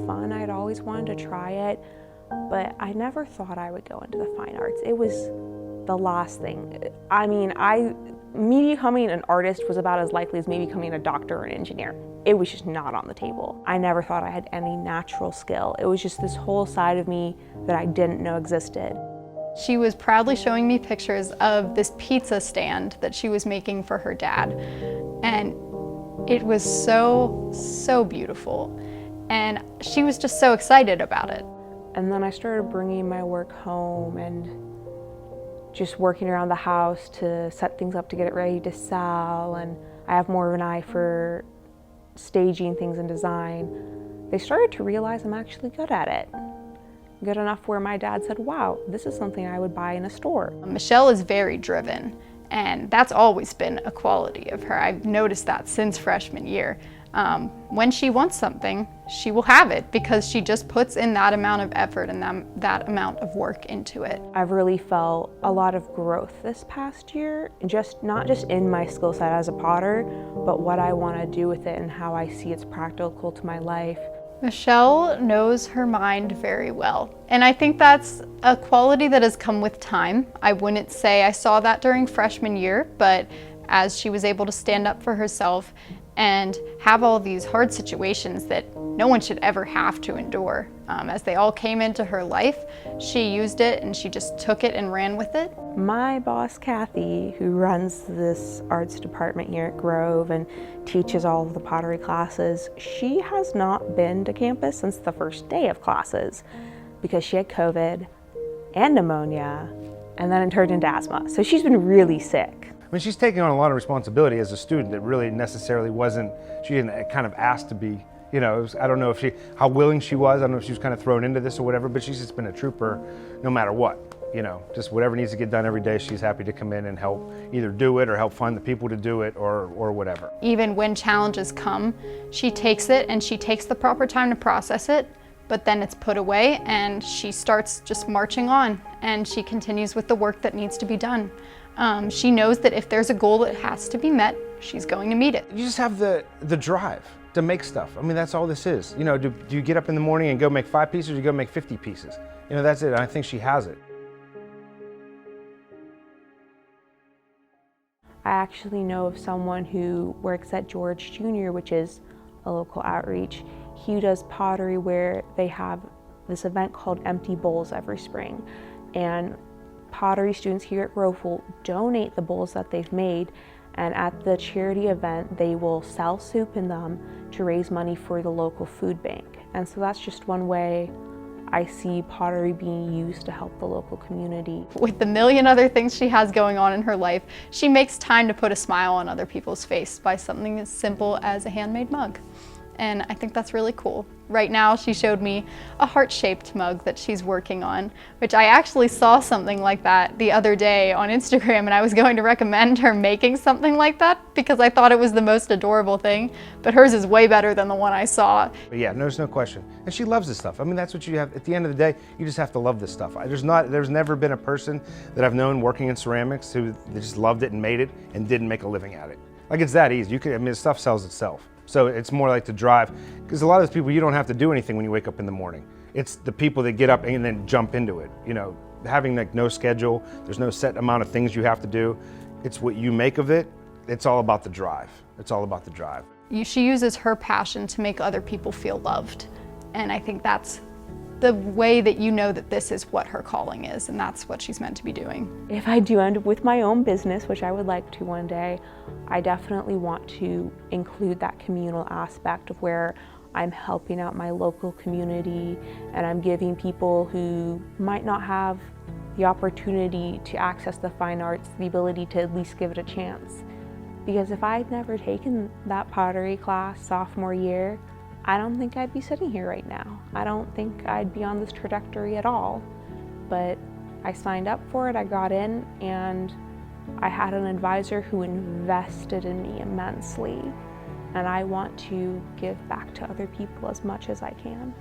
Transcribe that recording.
fun. I'd always wanted to try it, but I never thought I would go into the fine arts. It was the last thing. I mean, me becoming an artist was about as likely as me becoming a doctor or an engineer. It was just not on the table. I never thought I had any natural skill. It was just this whole side of me that I didn't know existed. She was proudly showing me pictures of this pizza stand that she was making for her dad. And it was so, so beautiful. And she was just so excited about it. And then I started bringing my work home and just working around the house to set things up to get it ready to sell. And I have more of an eye for staging things and design. They started to realize I'm actually good at it. Good enough where my dad said, wow, this is something I would buy in a store. Michelle is very driven, and that's always been a quality of her. I've noticed that since freshman year. When she wants something, she will have it because she just puts in that amount of effort and that amount of work into it. I've really felt a lot of growth this past year, not just in my skill set as a potter, but what I want to do with it and how I see it's practical to my life. Michelle knows her mind very well, and I think that's a quality that has come with time. I wouldn't say I saw that during freshman year, but as she was able to stand up for herself and have all these hard situations that no one should ever have to endure, as they all came into her life, she used it and she just took it and ran with it. My boss, Kathy, who runs this arts department here at Grove and teaches all of the pottery classes, she has not been to campus since the first day of classes because she had COVID and pneumonia, and then it turned into asthma. So she's been really sick. I mean, she's taking on a lot of responsibility as a student that really necessarily she didn't kind of ask to be, you know, I don't know how willing she was. I don't know if she was kind of thrown into this or whatever, but she's just been a trooper no matter what. You know, just whatever needs to get done every day, she's happy to come in and help either do it or help find the people to do it or whatever. Even when challenges come, she takes it and she takes the proper time to process it, but then it's put away and she starts just marching on and she continues with the work that needs to be done. She knows that if there's a goal that has to be met, she's going to meet it. You just have the drive to make stuff. I mean, that's all this is. You know, do you get up in the morning and go make 5 pieces or do you go make 50 pieces? You know, that's it. I think she has it. I actually know of someone who works at George Jr., which is a local outreach. He does pottery where they have this event called Empty Bowls every spring. And pottery students here at Grove will donate the bowls that they've made, and at the charity event they will sell soup in them to raise money for the local food bank. And so that's just one way I see pottery being used to help the local community. With the million other things she has going on in her life, she makes time to put a smile on other people's face by something as simple as a handmade mug. And I think that's really cool. Right now she showed me a heart-shaped mug that she's working on, which I actually saw something like that the other day on Instagram, and I was going to recommend her making something like that because I thought it was the most adorable thing, but hers is way better than the one I saw. But yeah, there's no question. And she loves this stuff. I mean, that's what you have, at the end of the day, you just have to love this stuff. There's never been a person that I've known working in ceramics who just loved it and made it and didn't make a living at it. Like, it's that easy. I mean, the stuff sells itself. So it's more like the drive, because a lot of those people, you don't have to do anything when you wake up in the morning. It's the people that get up and then jump into it. You know, having like no schedule, there's no set amount of things you have to do. It's what you make of it. It's all about the drive. It's all about the drive. She uses her passion to make other people feel loved. And I think that's the way that you know that this is what her calling is, and that's what she's meant to be doing. If I do end up with my own business, which I would like to one day, I definitely want to include that communal aspect of where I'm helping out my local community and I'm giving people who might not have the opportunity to access the fine arts the ability to at least give it a chance. Because if I'd never taken that pottery class sophomore year, I don't think I'd be sitting here right now. I don't think I'd be on this trajectory at all. But I signed up for it, I got in, and I had an advisor who invested in me immensely. And I want to give back to other people as much as I can.